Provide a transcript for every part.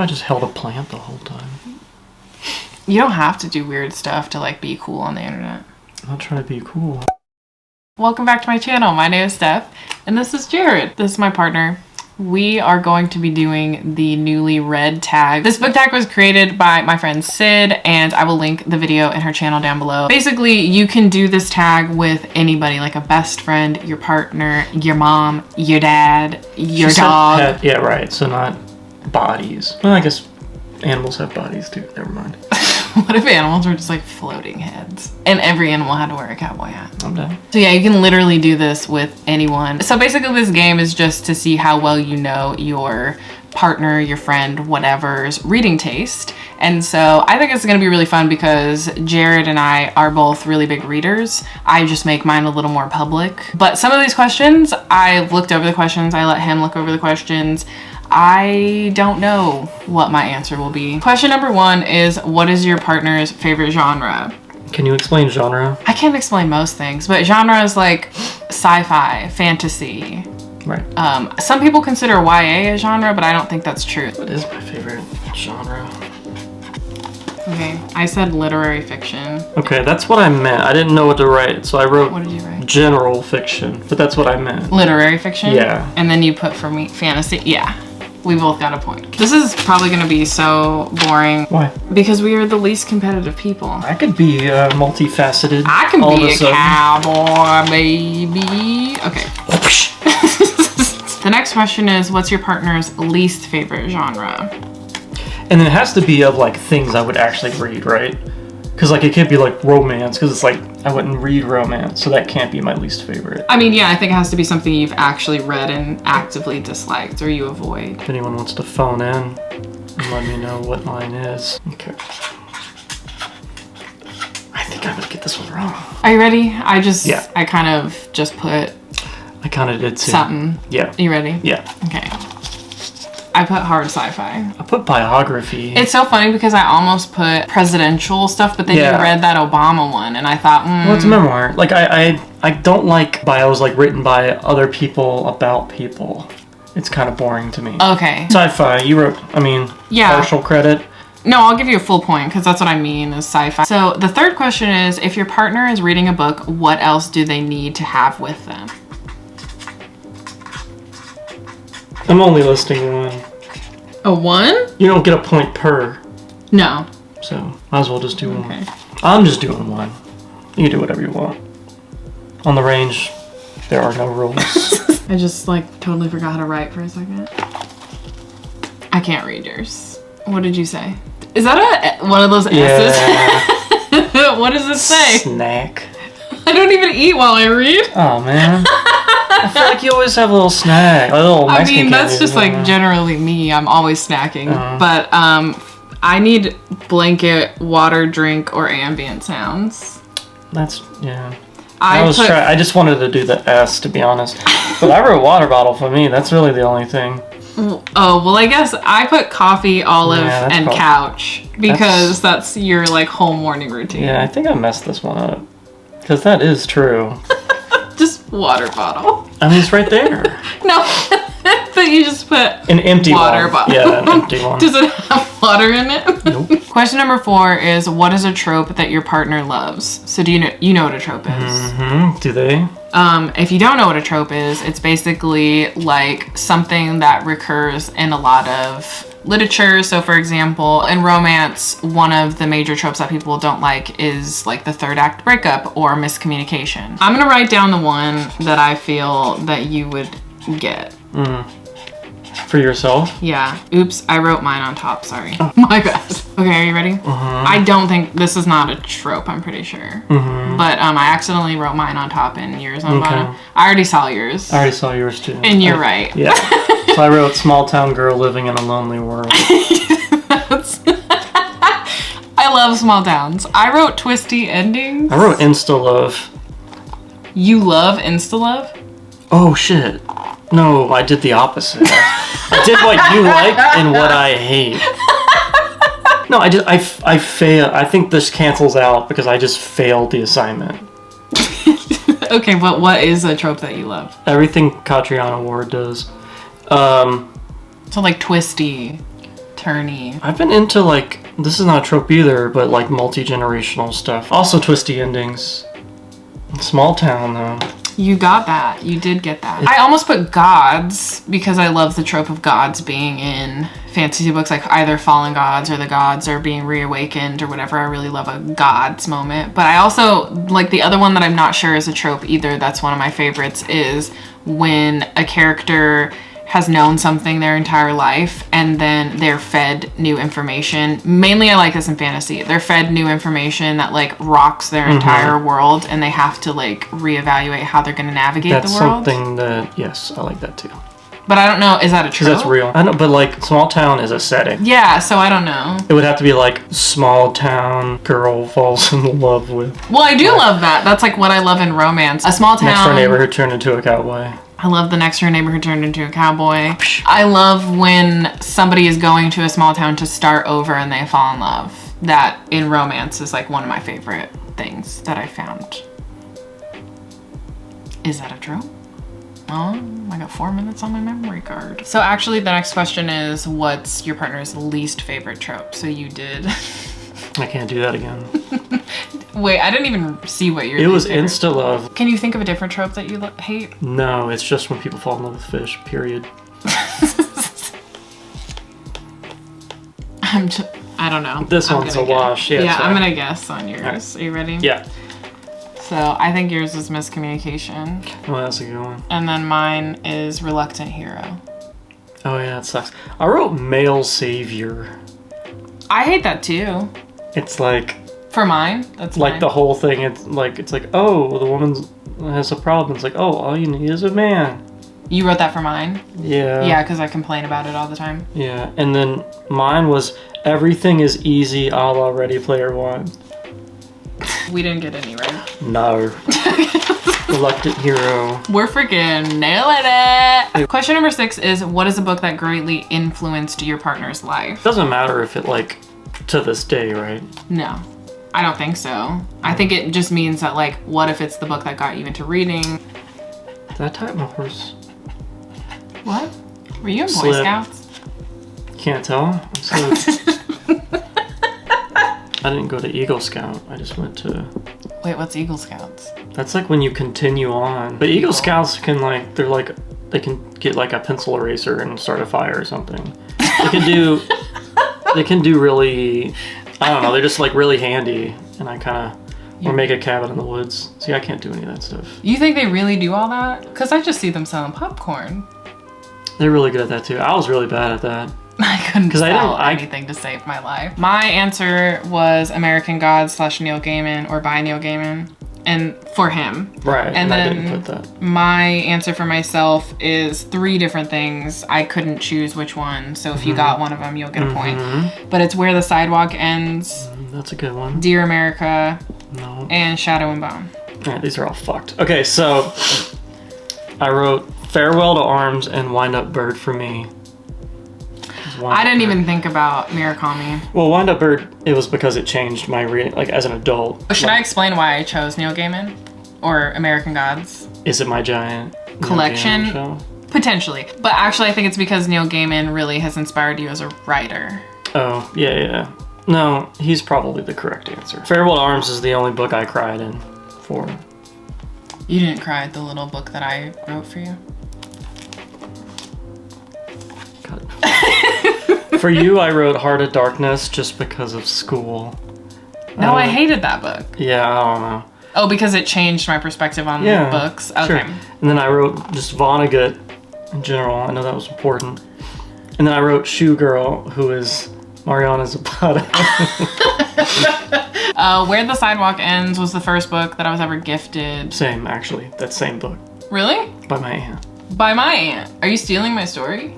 if I just held a plant the whole time? You don't have to do weird stuff to like be cool on the internet. I'm not trying to be cool. Welcome back to my channel. My name is Steph, and this is Jared. This is my partner. We are going to be doing the NewlyREAD tag. This book tag was created by my friend Sid, and I will link the video in her channel down below. Basically, you can do this tag with anybody, like a best friend, your partner, your mom, your dad, your dog. Yeah, right. So not bodies. Well, I guess animals have bodies too. Never mind. What if animals were just like floating heads and every animal had to wear a cowboy hat? I'm done. So yeah, you can literally do this with anyone. So basically this game is just to see how well you know your partner, your friend, whatever's reading taste. And so I think it's gonna be really fun because Jared and I are both really big readers. I just make mine a little more public. But some of these questions, I've looked over the questions, I let him look over the questions. I don't know what my answer will be. Question number 1 is, what is your partner's favorite genre? Can you explain genre? I can't explain most things, but genre is like sci-fi, fantasy. Right. Some people consider YA a genre, but I don't think that's true. What is my favorite genre? Okay, I said literary fiction. Okay, that's what I meant. I didn't know what to write, so I wrote What did you write? General fiction, but that's what I meant. Literary fiction? Yeah. And then you put for me fantasy? Yeah. We both got a point. This is probably gonna be so boring. Why? Because we are the least competitive people. I could be multifaceted. I can all be of a sudden. cowboy, baby. Okay. The next question is, what's your partner's least favorite genre? And it has to be of like things I would actually read, right? Because like it can't be like romance, because it's like I wouldn't read romance, so that can't be my least favorite. I mean, yeah, I think it has to be something you've actually read and actively disliked or you avoid. If anyone wants to phone in and let me know what mine is. Okay. I think I'm gonna get this one wrong. Are you ready? I kind of just put I kind of did too. something. Yeah. You ready? Yeah. Okay. I put hard sci-fi. I put biography. It's so funny because I almost put presidential stuff, but then Yeah. you read that Obama one, and I thought, Well, it's a memoir. Like I don't like bios like written by other people about people. It's kind of boring to me. Okay. Sci-fi. You wrote. I mean, Yeah. partial credit. No, I'll give you a full point because that's what I mean is sci-fi. So the third question is, if your partner is reading a book, what else do they need to have with them? I'm only listing one. A 1? You don't get a point per, No. so might as well just do Okay. one. I'm just doing one. You can do whatever you want. On the range, there are no rules. I just like totally forgot how to write for a second. I can't read yours. What did you say? Is that one of those S's? Yeah. What does it say? Snack. I don't even eat while I read. Oh man. I feel like you always have a little snack, a little Mexican I mean, that's candy, just like generally me. I'm always snacking. But I need blanket, water, drink, or ambient sounds. That's, yeah. I just wanted to do the S, to be honest. But I wrote water bottle for me. That's really the only thing. Oh, well, I guess I put coffee, olive, Yeah, that's and probably- couch because that's your like whole morning routine. Yeah, I think I messed this one up. Because that is true. Just water bottle. I mean, it's right there. No, but you just put An empty water one. bottle. Yeah, an empty one. Does it have water in it? Nope. Question number 4 is, what is a trope that your partner loves? So do you know what a trope is? Mm-hmm. Do they? If you don't know what a trope is, it's basically like something that recurs in a lot of literature. So for example, in romance, one of the major tropes that people don't like is like the third act breakup or miscommunication. I'm gonna write down the one that I feel that you would get. For yourself? Yeah. Oops, I wrote mine on top, sorry. My bad. Okay, are you ready? I don't think, this is not a trope, I'm pretty sure. But I accidentally wrote mine on top and yours on bottom. I already saw yours. I already saw yours too. And you're right. Yeah. So I wrote small town girl living in a lonely world. I love small towns. I wrote twisty endings. I wrote insta love. You love insta-love? Oh shit. No, I did the opposite. I did what you like and what I hate. No, I fail. I think this cancels out because I just failed the assignment. Okay, but what is a trope that you love? Everything Catriona Ward does. So like twisty turny. I've been into like, this is not a trope either, but like multi-generational stuff. Also twisty endings. Small town though. You got that. You did get that. I almost put gods because I love the trope of gods being in fantasy books, like either fallen gods or the gods are being reawakened or whatever. I really love a gods moment. But I also, like the other one that I'm not sure is a trope either, that's one of my favorites, is when a character has known something their entire life and then they're fed new information. Mainly I like this in fantasy. They're fed new information that like rocks their entire world and they have to like reevaluate how they're going to navigate That's the world. something that, yes, I like that too. But I don't know, is that a trope? That's real. I know, but like small town is a setting. Yeah, so I don't know. It would have to be like small town girl falls in love with. Well, I do love that. That's like what I love in romance. A small town. Next door neighbor who turned into a cowboy. I love the next door neighbor who turned into a cowboy. I love when somebody is going to a small town to start over and they fall in love. That in romance is like one of my favorite things that I found. Is that a trope? Oh, I got 4 minutes on my memory card. So actually the next question is, what's your partner's least favorite trope? So you did. I can't do that again. Wait, I didn't even see what your It was favorite. insta love. Can you think of a different trope that you hate? No, it's just when people fall in love with fish, period. I don't know. This I'm one's a gonna wash. guess. Yeah, Yeah, it's I'm fine. gonna guess on yours. Right. Are you ready? Yeah. So I think yours is miscommunication. Oh, that's a good one. And then mine is reluctant hero. Oh yeah, it sucks. I wrote male savior. I hate that too. It's like For mine, that's like mine. the whole thing. It's like oh, the woman has a problem. It's like, oh, all you need is a man. You wrote that for mine? Yeah. Yeah, because I complain about it all the time. Yeah, and then mine was everything is easy, a la Ready Player One. We didn't get any right. No. Reluctant hero. We're freaking nailing it. Question number 6 is, what is a book that greatly influenced your partner's life? Doesn't matter if it like to this day, right? No, I don't think so. I think it just means that like, what if it's the book that got you into reading? Did I type my horse? What? Were you in Boy Slip. Scouts? Can't tell. I'm so I didn't go to Eagle Scout. I just went to. Wait, what's Eagle Scouts? That's like when you continue on. But Eagle Scouts can like they can get like a pencil eraser and start a fire or something. They can do they can do really, I don't know, they're just like really handy, and I kind of or make a cabin in the woods. See, I can't do any of that stuff. You think they really do all that? Because I just see them selling popcorn. They're really good at that too. I was really bad at that. I couldn't I sell didn't- I- anything to save my life. My answer was American Gods / Neil Gaiman or by Neil Gaiman. And for him. Right, and I then didn't put that. my answer for myself is 3 different things. I couldn't choose which one. So if you got one of them, you'll get a point. But it's Where the Sidewalk Ends, That's a good one. Dear America, No. and Shadow and Bone. Alright, these are all fucked. Okay, so I wrote Farewell to Arms and Wind Up Bird for me. I didn't even think about Murakami. Well, Wind Up Bird, it was because it changed my reading, like as an adult. Should Like, I explain why I chose Neil Gaiman? Or American Gods? Is it my giant Neil Collection? Gaiman show? Potentially. But actually, I think it's because Neil Gaiman really has inspired you as a writer. Oh, yeah. No, he's probably the correct answer. Farewell to Arms is the only book I cried in for. You didn't cry at the little book that I wrote for you? God. For you, I wrote Heart of Darkness just because of school. No, I hated that book. Yeah, I don't know. Oh, because it changed my perspective on Yeah, books? Okay. Sure. And then I wrote just Vonnegut in general. I know that was important. And then I wrote Shoe Girl, who is Mariana Zapata. Where the Sidewalk Ends was the first book that I was ever gifted. Same, actually. That same book. Really? By my aunt. By my aunt. Are you stealing my story?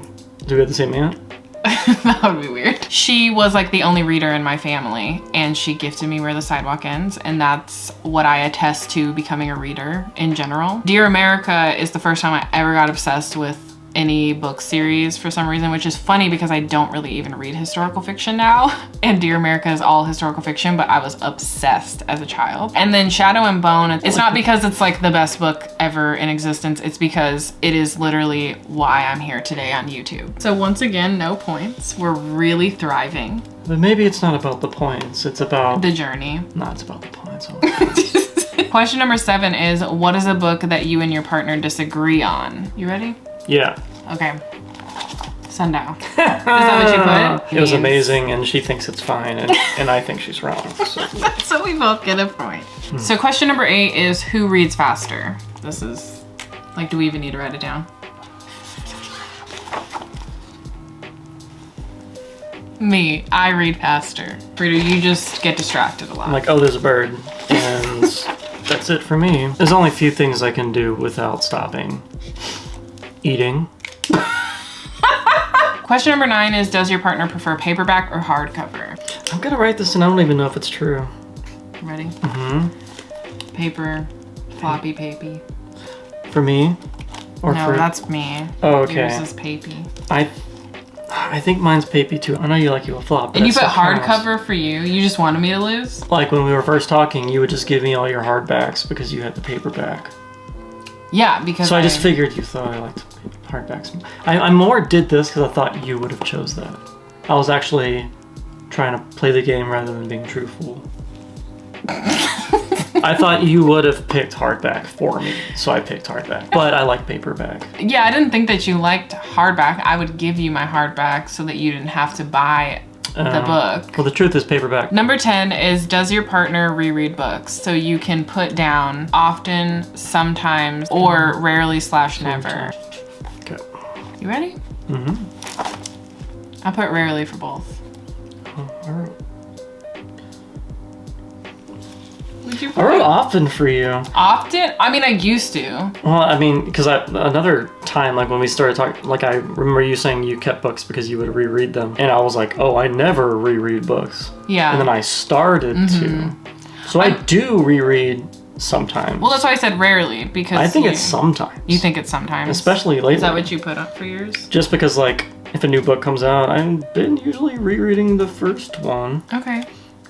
Do we have the same aunt? That would be weird. She was like the only reader in my family, and she gifted me Where the Sidewalk Ends, and that's what I attest to becoming a reader in general. Dear America is the first time I ever got obsessed with any book series for some reason, which is funny because I don't really even read historical fiction now. And Dear America is all historical fiction, but I was obsessed as a child. And then Shadow and Bone, it's not because it's like the best book ever in existence, it's because it is literally why I'm here today on YouTube. So once again, no points. We're really thriving. But maybe it's not about the points, it's about the journey. No, it's about the points. Question number 7 is, what is a book that you and your partner disagree on? You ready? Yeah. Okay. Sundown. Is that what you put? It was amazing, and she thinks it's fine, and I think she's wrong. So we both get a point. So question number 8 is, who reads faster? This is, like, do we even need to write it down? Me, I read faster. Frida, you just get distracted a lot. I'm like, oh, there's a bird, and that's it for me. There's only a few things I can do without stopping. Eating. Question number 9 is, does your partner prefer paperback or hardcover? I'm gonna write this and I don't even know if it's true. Ready? Mm-hmm. Paper, floppy, papy. For me? Or no, for... that's me. Oh, okay. Yours is papy. I think mine's papy too. I know you like you a flop. And you put hardcover for you? You just wanted me to lose? Like when we were first talking, you would just give me all your hardbacks because you had the paperback. Yeah, because so I just figured you thought I liked hardbacks. I more did this because I thought you would have chose that. I was actually trying to play the game rather than being truthful. I thought you would have picked hardback for me, so I picked hardback. But I like paperback. Yeah, I didn't think that you liked hardback. I would give you my hardback so that you didn't have to buy the book. Well, the truth is paperback. Number 10 is, does your partner reread books? So you can put down often, sometimes, or rarely / never. Okay. You ready? Mm-hmm. I put rarely for both. Oh, I wrote often for you. Often? I mean, I used to. Well, I mean, because another time, like when we started talking, like I remember you saying you kept books because you would reread them. And I was like, oh, I never reread books. Yeah. And then I started to. So I do reread sometimes. Well, that's why I said rarely, because I think it's sometimes. You think it's sometimes? Especially lately. Is that what you put up for yours? Just because, like, if a new book comes out, I've been usually rereading the first one. Okay.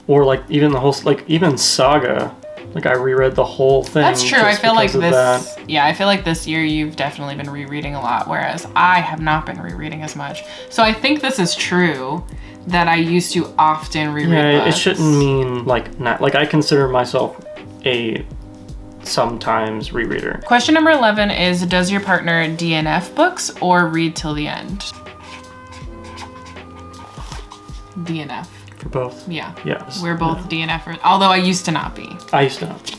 Or like even the whole, like even Saga, like I reread the whole thing. That's true. I feel like this. Yeah, I feel like this year you've definitely been rereading a lot, whereas I have not been rereading as much. So I think this is true that I used to often reread books. It shouldn't mean like not like I consider myself a sometimes rereader. Question number 11 is, does your partner DNF books or read till the end? DNF. For both? Yeah. Yes. We're both DNFers, although I used to not be. I used to not be.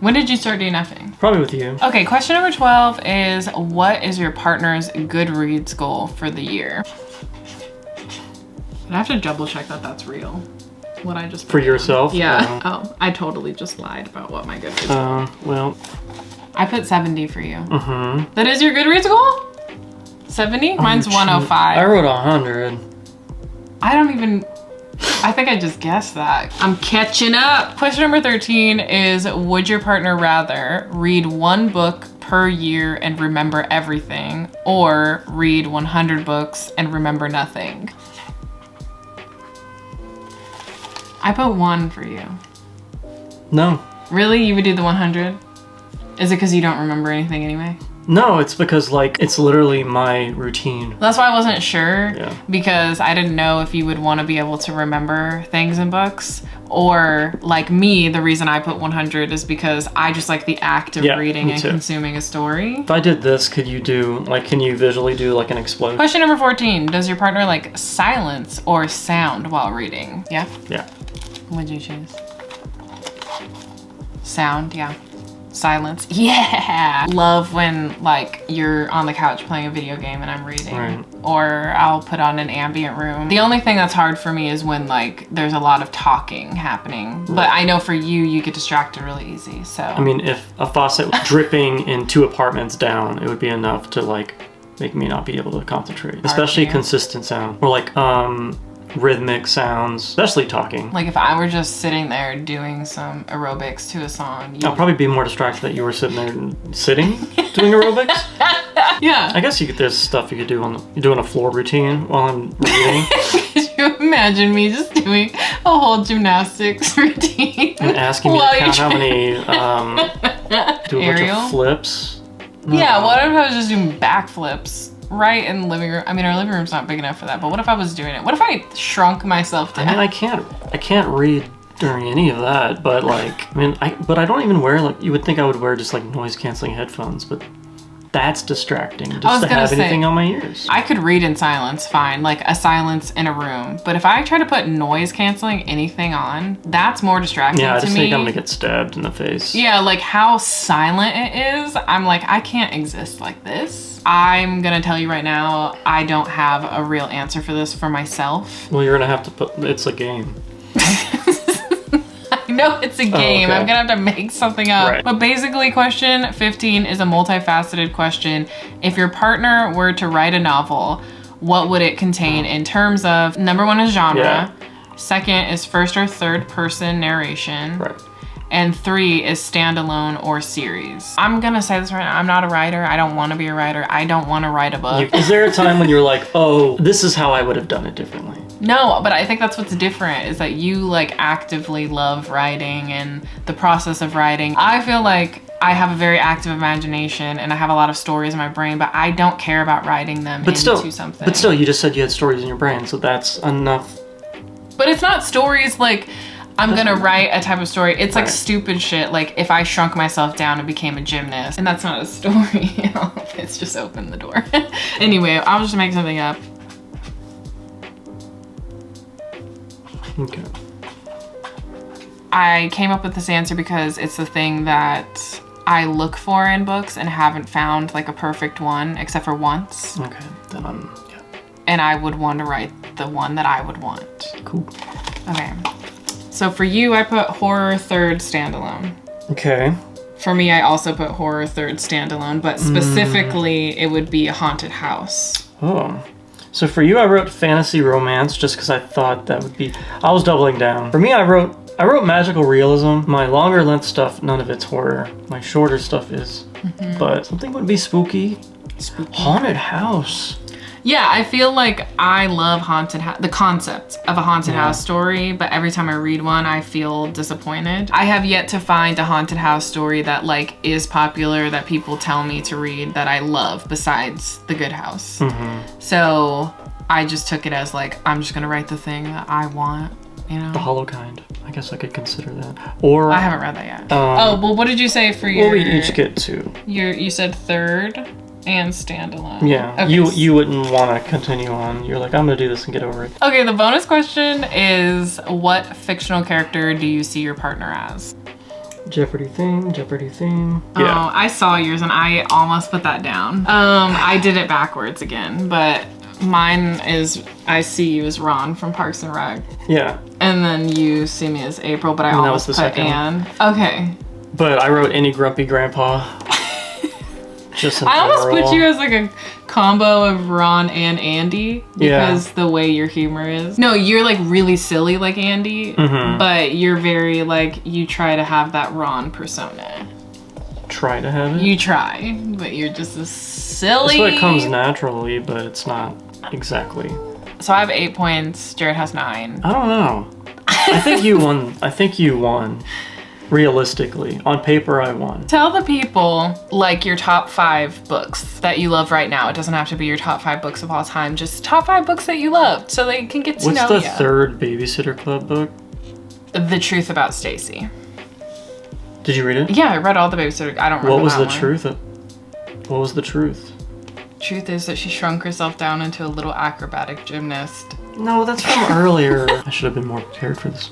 When did you start DNFing? Probably with you. Okay, question number 12 is, what is your partner's Goodreads goal for the year? I have to double check that that's real. What I just put For down. yourself? Yeah. Oh, I totally just lied about what my Goodreads goal. Well. I put 70 for you. Mm-hmm. That is your Goodreads goal? 70? Mine's 105. I wrote 100. I think I just guessed that. I'm catching up. Question number 13 is, would your partner rather read one book per year and remember everything, or read 100 books and remember nothing? I put 1 for you. No. Really? You would do the 100? Is it because you don't remember anything anyway? No, it's because like it's literally my routine. That's why I wasn't sure, Yeah. because I didn't know if you would want to be able to remember things in books, or like me, the reason I put 100 is because I just like the act of reading me and too. consuming a story. If I did this, could you do like can you visually do like an explosion? Question number 14, does your partner like silence or sound while reading? Yeah? Yeah. What'd you choose? Sound, yeah. Silence. Yeah! Love when like you're on the couch playing a video game and I'm reading. Right. Or I'll put on an ambient room. The only thing that's hard for me is when like there's a lot of talking happening. Right. But I know for you, you get distracted really easy, so. I mean, if a faucet was dripping in 2 apartments down, it would be enough to like make me not be able to concentrate. Especially consistent sound. Or like rhythmic sounds, especially talking. Like if I were just sitting there doing some aerobics to a song, I'll probably be more distracted that you were sitting there doing aerobics. Yeah. I guess there's stuff you could do you're doing a floor routine while I'm reading. Could you imagine me just doing a whole gymnastics routine? And asking me to count how many, do a bunch of flips. No. Yeah, what if I was just doing backflips right in the living room? I mean, our living room's not big enough for that, but what if I was doing it? What if I shrunk myself down? I mean, I can't read during any of that, but like, but I don't even wear, like, you would think I would wear just like noise canceling headphones, but that's distracting just to have anything on my ears. I could read in silence fine, like a silence in a room. But if I try to put noise canceling anything on, that's more distracting to me. Yeah, I just think I'm gonna get stabbed in the face. Yeah, like how silent it is. I'm like, I can't exist like this. I'm gonna tell you right now, I don't have a real answer for this for myself. Well, you're gonna have to it's a game. No, it's a game. Oh, okay. I'm gonna have to make something up. Right. But basically, question 15 is a multifaceted question. If your partner were to write a novel, what would it contain in terms of, number one is genre, Yeah. second is first or third person narration, Right. and 3 is standalone or series. I'm gonna say this right now, I'm not a writer. I don't wanna be a writer. I don't wanna write a book. Is there a time when you're like, oh, this is how I would have done it differently? No, but I think that's what's different is that you like actively love writing and the process of writing. I feel like I have a very active imagination and I have a lot of stories in my brain, but I don't care about writing them into something. But still, you just said you had stories in your brain, so that's enough. But it's not stories like I'm gonna write a type of story. It's like stupid shit. Like if I shrunk myself down and became a gymnast, and that's not a story. It's just open the door. Anyway, I'll just make something up. Okay. I came up with this answer because it's the thing that I look for in books and haven't found like a perfect one except for once. Okay, then yeah. And I would want to write the one that I would want. Cool. Okay. So for you, I put horror third standalone. Okay. For me, I also put horror third standalone, but specifically it would be a haunted house. Oh. So for you, I wrote fantasy romance just because I thought that would be... I was doubling down. For me, I wrote magical realism. My longer length stuff, none of it's horror. My shorter stuff is. But something would be spooky. Haunted house. Yeah, I feel like I love the concept of a haunted house story, but every time I read one, I feel disappointed. I have yet to find a haunted house story that like is popular that people tell me to read that I love besides The Good House. So I just took it as like, I'm just gonna write the thing that I want, you know? The Hollow Kind. I guess I could consider that. Or... I haven't read that yet. Oh, well, what did you say for your... Well, we each get 2. You said third and standalone. Yeah, okay. You wouldn't want to continue on. You're like, I'm gonna do this and get over it. Okay, the bonus question is, what fictional character do you see your partner as? Jeopardy theme. Yeah. Oh, I saw yours and I almost put that down. I did it backwards again, but mine is, I see you as Ron from Parks and Rec. Yeah. And then you see me as April, but I almost put Anne. Okay. But I wrote any grumpy grandpa. Just in I almost general. put you as like a combo of Ron and Andy because the way your humor is. No, you're like really silly like Andy, but you're very like, you try to have that Ron persona. Try to have it? You try, but you're just a silly. That's what comes naturally, but it's not exactly. So I have 8 points, Jared has 9. I don't know. I think you won. Realistically. On paper, I won. Tell the people, like, your top 5 books that you love right now. It doesn't have to be your top 5 books of all time. Just top 5 books that you loved so they can get to know you. What's the third Babysitter Club book? The Truth About Stacy. Did you read it? Yeah, I read all the Babysitter. I don't remember What was that the one. truth? What was the truth? Truth is that she shrunk herself down into a little acrobatic gymnast. No, that's from earlier. I should have been more prepared for this.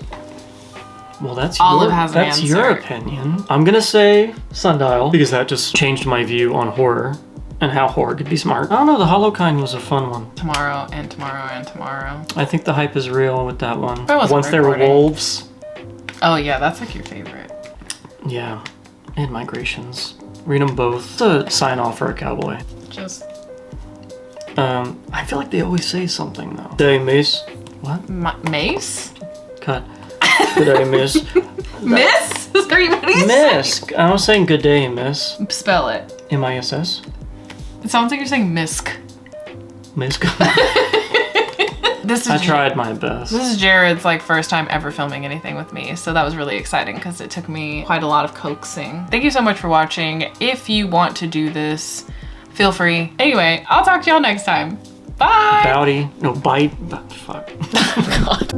Well, that's Olive has an that's your answer. opinion. I'm gonna say Sundial because that just changed my view on horror and how horror could be smart. I don't know, The Hollow Kind was a fun one. Tomorrow and tomorrow and tomorrow. I think the hype is real with that one. I wasn't Once there were recording. wolves. Oh yeah, that's like your favorite. Yeah, and migrations. Read them both. It's a sign off for a cowboy. Just I feel like they always say something though. Day Mace. What? Mace? Cut. Good day, miss. Miss? Is there even any Miss. I was saying good day, miss. Spell it. M-I-S-S. It sounds like you're saying misc. Miss. This is I tried my best. This is Jared's like first time ever filming anything with me, so that was really exciting because it took me quite a lot of coaxing. Thank you so much for watching. If you want to do this, feel free. Anyway, I'll talk to y'all next time. Bye! Bowdy. No, bite. Fuck. God.